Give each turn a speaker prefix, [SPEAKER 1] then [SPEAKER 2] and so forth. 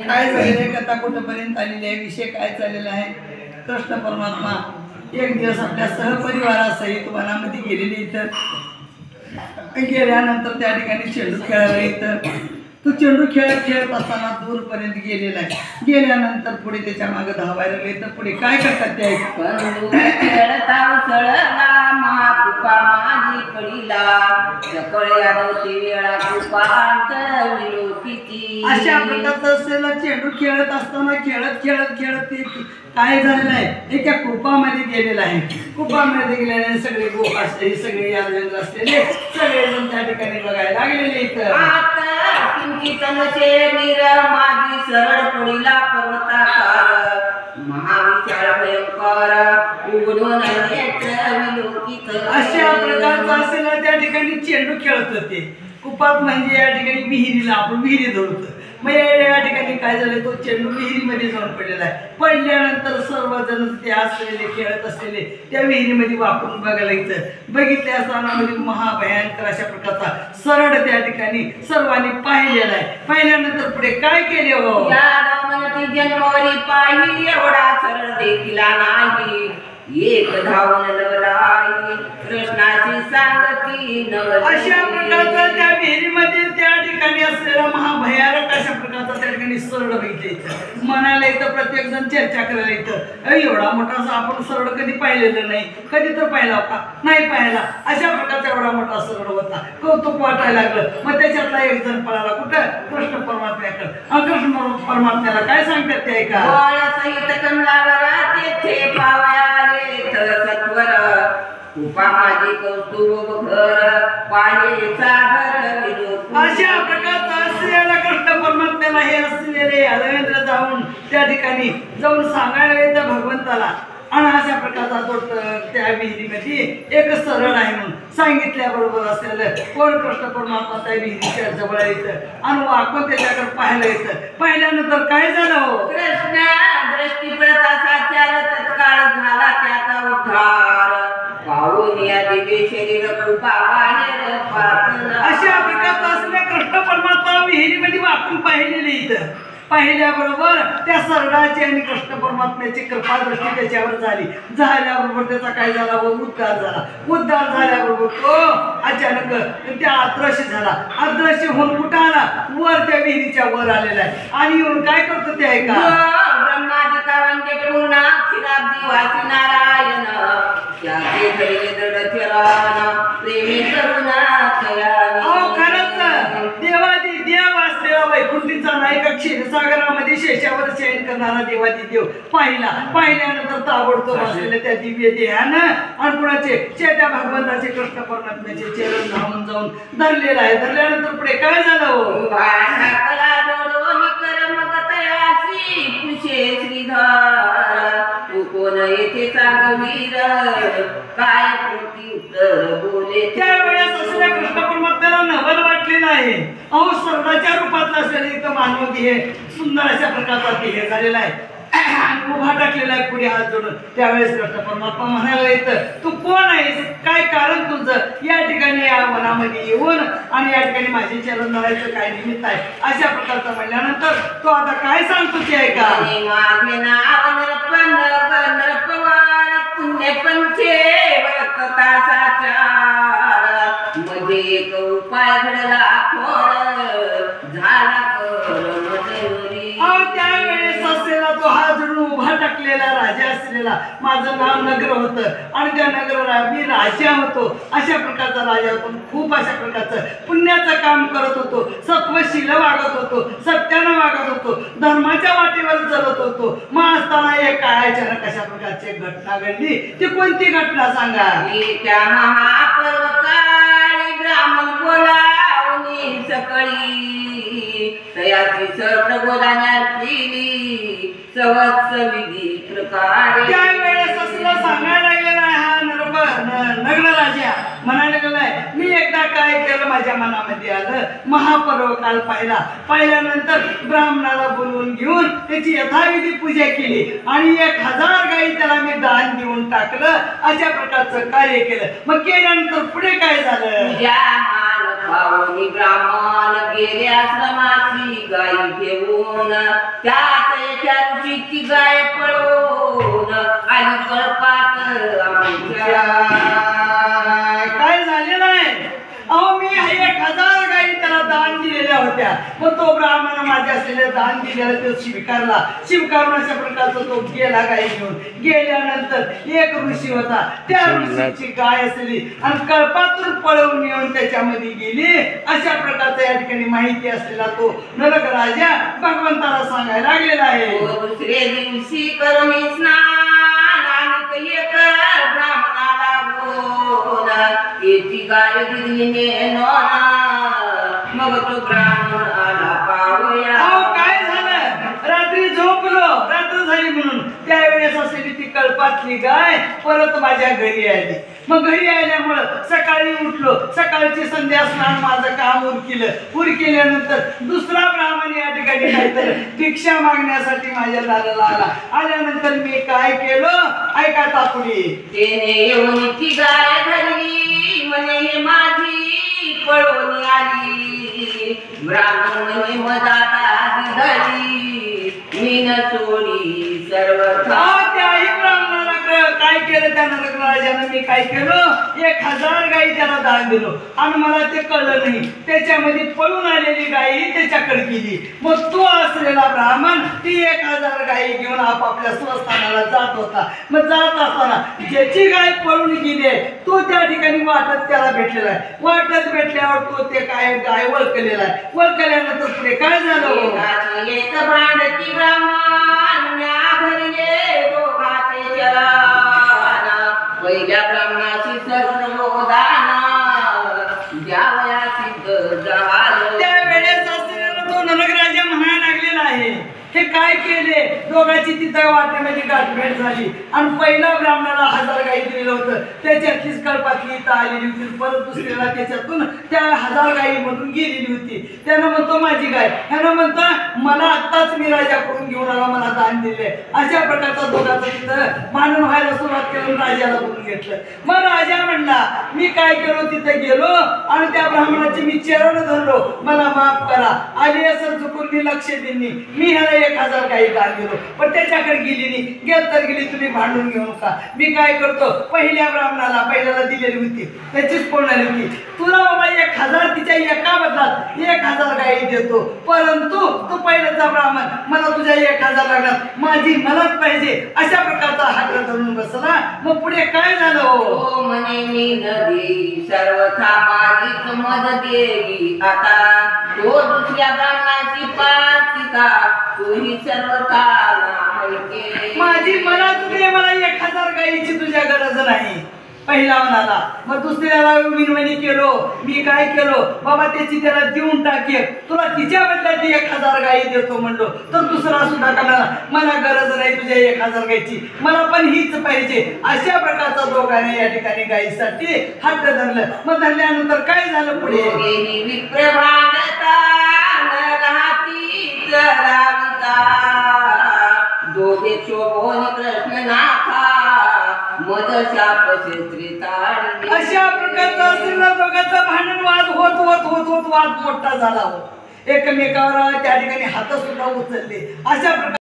[SPEAKER 1] काय झालेलं कथा कुठपर्यंत आलेली आहे, विषय काय चाललेला आहे. कृष्ण परमात्मा एक दिवस आपल्या सहपरिवारासहित वनामध्ये गेलेले. इथं गेल्यानंतर त्या ठिकाणी चेंडू खेळायला इथं तो चेंडू खेळत खेळत असताना दूरपर्यंत गेलेला आहे. गेल्यानंतर पुढे त्याच्या मागे धावायला लागले. तर पुढे काय करतात ते अशा प्रकारचं असलेला चेंडू खेळत असताना खेळत खेळत खेळत ते काय झालेलं आहे, एका कुपामध्ये गेलेला आहे. कुपामध्ये गेल्याने सगळे गोप असलेले सगळे यादवेंद्र असलेले सगळे जण त्या ठिकाणी बघायला लागलेले. इथं
[SPEAKER 2] सरळ पडीला पर्वताकार महाविचार भयंकर उघडून
[SPEAKER 1] अशा प्रकारचा असेल त्या ठिकाणी चेंडू खेळत होते. कुपात म्हणजे या ठिकाणी विहिरीला आपण विहिरी धरतो. मग या ठिकाणी काय झालं, तो चेंडू विहिरीमध्ये जाऊन पडलेला आहे. पडल्यानंतर सर्वजण ते असलेले खेळत असलेले त्या विहिरीमध्ये वापरून बघायला इथं बघितले असताना म्हणजे महाभयंकर अशा प्रकारचा सरळ त्या ठिकाणी सर्वांनी पाहिलेला आहे. पाहिल्यानंतर पुढे काय केले हो,
[SPEAKER 2] जन्मवरी पाहिली एवढा सरळ देखील नाही. एक धावून नवलाई कृष्णाची सांगती
[SPEAKER 1] अशा प्रकारचा त्या विहिरीमध्ये त्या ठिकाणी असलेला महाभयानक अशा प्रकारचा त्या ठिकाणी सरळ बघितले. म्हणाले तर प्रत्येक जण चर्चा करायला इथं एवढा मोठा आपण सरळ कधी पाहिलेलं नाही, कधी तर पाहिला का नाही पाहिला. अशा प्रकारचा एवढा मोठा सरळ होता. कौतुक वाटायला लागलं. मग त्याच्यातला एक जण पळाला कुठं, कृष्ण परमात्म्याकडे. कृष्ण परमात्म्याला काय सांगतात ते ऐका.
[SPEAKER 2] सहित कमलावर तेथे पावया सत्वर उपा माझी कौतुक घर पाहे साधर.
[SPEAKER 1] अशा प्रकारचा असलेला कृष्ण परमात्म्याला हे असलेले यादवेंद्र जाऊन त्या ठिकाणी जाऊन सांगायला येतं भगवंताला. आणि अशा प्रकारचा तो त्या विहिरीमध्ये एक सरळ आहे म्हणून सांगितल्याबरोबर असलेलं कोण कृष्ण परमात्मा त्या विहिरीच्या जवळ येतं आणि वाकून त्याच्याकडे पाहायला येतं. पाहिल्यानंतर काय झालं हो,
[SPEAKER 2] कृष्ण दृष्टी प्रकाशाच्या तत्काळ झाला त्याचा उद्धार पाहून या दिव्य शरीर कृपा बाहेर पाहतला.
[SPEAKER 1] अशा प्रकारचा असलेल्या कृष्ण परमात्मा विहिरीमध्ये वाकून पाहिलेले. इथं पाहिल्याबरोबर त्या सरळाची आणि कृष्ण परमात्म्याची कृपा दृष्टी त्याच्यावर झाली. झाल्याबरोबर त्याचा काय झाला व उद्धार झाला. उद्धार झाल्याबरोबर तो अचानक त्या अदृश्य झाला. अदृश्य होऊन कुठं आला, वर त्या विहिरीच्या वर आलेला आहे. आणि येऊन काय करतो ते ऐका.
[SPEAKER 2] ब्रह्मादिकांचे पूर्ण क्षीराब्दी वासी नारायण त्याचे धैर्य दृढ चिरान प्रेमी करुणा कयानी.
[SPEAKER 1] खरंच देवादी देव असलेला वैकुंठीचा नायक क्षीरसागरामध्ये शेषावर शयन करणारा देवादी देव पाहिला. पाहिल्यानंतर ताबडतोब असलेल्या त्या दिव्य देहानं आणि कुणाचे त्या भगवंताचे कृष्ण परमात्म्याचे चरण धावून जाऊन धरलेला आहे. धरल्यानंतर पुढे काय झालं हो,
[SPEAKER 2] श्रीधर तू कोण येथे सांगवीर काय प्रत्युत्तर बोले.
[SPEAKER 1] त्यावेळेस असलेल्या कृष्ण परमात्म्याला नवल वाटलेलं आहे. अहो सरदाच्या रूपातला असलेले इथं मानव देह सुंदर अशा प्रकारचा देह झालेला आहे. उभा टाकलेला आहे पुढे हात जोडून. त्यावेळेस कृष्ण परमात्मा म्हणायला येतं तू कोण आहेस, काय कारण तुझं या ठिकाणी या वनामध्ये येऊन आणि या ठिकाणी माझे चरण धरायचं काय निमित्त आहे. अशा प्रकारचा म्हणल्यानंतर तो आता काय सांगतो ते ऐका.
[SPEAKER 2] माझे नाव नरपवार पुण्य पंचे वर्तताचार मध्ये एक उपाय घडला थोर झाला
[SPEAKER 1] त्यावेळेस असलेला तो हात जोडून उभा टाकलेला राजा असलेला माझं नाव नगर होतं आणि त्या नगराला मी राजा होतो. अशा प्रकारचा राजा होतो. खूप अशा प्रकारचं पुण्याचं काम करत होतो. सत्वशील वागत होतो. सत्यानं वागत होतो. धर्माच्या वाटेवर चालत होतो. मग असताना एक काय अचानक अशा प्रकारची घटना घडली. ती कोणती घटना सांगा.
[SPEAKER 2] त्या महापर्वकाळी ब्राह्मण बोलावणी सकळी तयाची सर्व बोलाण्यात लिहिली सवत्स विधी प्रकारे.
[SPEAKER 1] त्यावेळेस असलं सांगायला लागलेला आहे हा नगर राजा म्हणायला गेलाय मी एकदा काय केलं माझ्या मनामध्ये आलं. महापर्व काल पाहिल्यानंतर ब्राह्मणाला बोलवून घेऊन त्याची यथाविधी पूजा केली आणि 1000 गाई त्याला मी दान देऊन टाकलं. अशा प्रकारचं कार्य केलं. मग केल्यानंतर पुढे काय झालं,
[SPEAKER 2] पाहुणी ब्राह्मण गेले आश्रमाची गाई घेऊन त्यात एका ऋषीची गाय पळवून आणि कळपात आमच्या
[SPEAKER 1] काय झालेलं आहे अहो मी 1000 गायी त्याला दान दिलेल्या होत्या मग तो ब्राह्मण माझ्या असलेल्या दान दिलेला तो स्वीकारून अशा प्रकारचा तो गेला गायी घेऊन गेल्यानंतर एक ऋषी होता त्या ऋषीची गाय असली आणि कळपातून पळवून येऊन त्याच्यामध्ये गेली अशा प्रकारचा या ठिकाणी माहिती असलेला तो नरक राजा भगवंताला सांगायला लागलेला आहे
[SPEAKER 2] दुसरे दिवशी करुणी स्नान आणि एक ब्राह्मणाला बोल याची गाय दिली मग तो ब्राह्मण आला पाहूया
[SPEAKER 1] काय झालं रात्री झोपलो रात्र झाली म्हणून त्यावेळेस असलेली ती कळपातली गाय परत माझ्या घरी आली मग घरी आल्यामुळं सकाळी उठलो सकाळची संध्या स्नान माझं काम उरकिल्यानंतर दुसरा ब्राह्मण या ठिकाणी काहीतरी भिक्षा मागण्यासाठी माझ्या दाराला आल्यानंतर मी काय केलं ऐका तापुडी
[SPEAKER 2] तेने येऊन ती गाय धरली म्हणे हे माझी पळवून आली ब्राह्मण म्हणे मदाता धरली मी न सोडी सर्वथा
[SPEAKER 1] त्याही ब्राह्मणाला काय केलं त्या नरक राजानं मी काय केलं 1000 गायी त्याला दान दिलो आणि मला ते कळलं नाही त्याच्यामध्ये पळून आलेली गायी त्याच्याकडे गेली मग तो असलेला ब्राह्मण ती 1000 गायी घेऊन आपापल्या स्वस्थानाला जात होता मग जात असताना ज्याची गाय पळून गेली तो त्या ठिकाणी वाटत त्याला भेटलेला आहे वाटत भेटल्यावर तो ते काय गाय वळकलेला आहे वळकल्यानंतर पुढे काय झालं
[SPEAKER 2] एक भांडती ब्राह्मण धरले दोघाचे चरण पहिल्या ब्राह्मणाची सर्वदान द्यावया सिद्ध झालं
[SPEAKER 1] त्यावेळेस असलेला तो नरक राजा म्हणायला लागलेला आहे हे काय केले दोघांची तिथं वाटेमध्ये गाठभेट झाली आणि पहिला ब्राह्मणाला 1000 गायी दिलेलं होतं त्याच्यातलीच कळपातली इथं आलेली होती परत दुसऱ्याला त्याच्यातून त्या 1000 गायी मधून गेलेली होती त्यानं म्हणतो माझी गाय ह्यानं म्हणतो मला आत्ताच मी राजाकडून घेऊन आला मला दान दिले अशा प्रकारचा दोघांचा तिथं भांडण व्हायला सुरुवात करून राजाला बोलून घेतलं मग राजा म्हणला मी काय केलो तिथे गेलो आणि त्या ब्राह्मणाचे मी चरण धरलो मला माफ करा आली असं चुकून मी लक्ष देईन मी ह्याला 1000 गायी दान दिलो पण त्याच्याकडे गेली नाही गेल तर गेली तुम्ही भांडून घेऊ नका मी काय करतो पहिल्याला दिलेली होती त्याचीच पळणारी होती तुला बाबा 1000 तिच्या एका बदलात 1000 गायी देतो परंतु तू पहिल्याचा ब्राह्मण मला तुझ्या 1000 लागणार माझी मदत पाहिजे अशा प्रकारचा हात धरून बसला मग पुढे काय झालं
[SPEAKER 2] हो म्हणे मी नदी सर्वथा माझीच मदत येई आता तो दुसऱ्या ब्राह्मणाची पार्थिका तूही सर्व
[SPEAKER 1] माझी मला तुझे मला 1000 गायीची तुझ्या गरज नाही पहिला म्हणाला मग दुसऱ्याला विनवणी केलो मी काय केलो बाबा त्याची त्याला देऊन टाके तुला तिच्या बदल्यात 1000 गायी देतो म्हणलो तर दुसरा सुद्धा का मला गरज नाही तुझ्या 1000 गायीची मला पण हीच पाहिजे अशा प्रकारचा दोघांनी या ठिकाणी गायीसाठी हात धरलं मग धरल्यानंतर काय झालं पुढे
[SPEAKER 2] दोघे शोभोनी कृष्ण नाथा मदशा
[SPEAKER 1] अशा प्रकारचा असलेला दोघांचा भांडण वाद वाद मोठा झाला हो एकमेकावर त्या ठिकाणी हात सुद्धा उचलले अशा प्रकार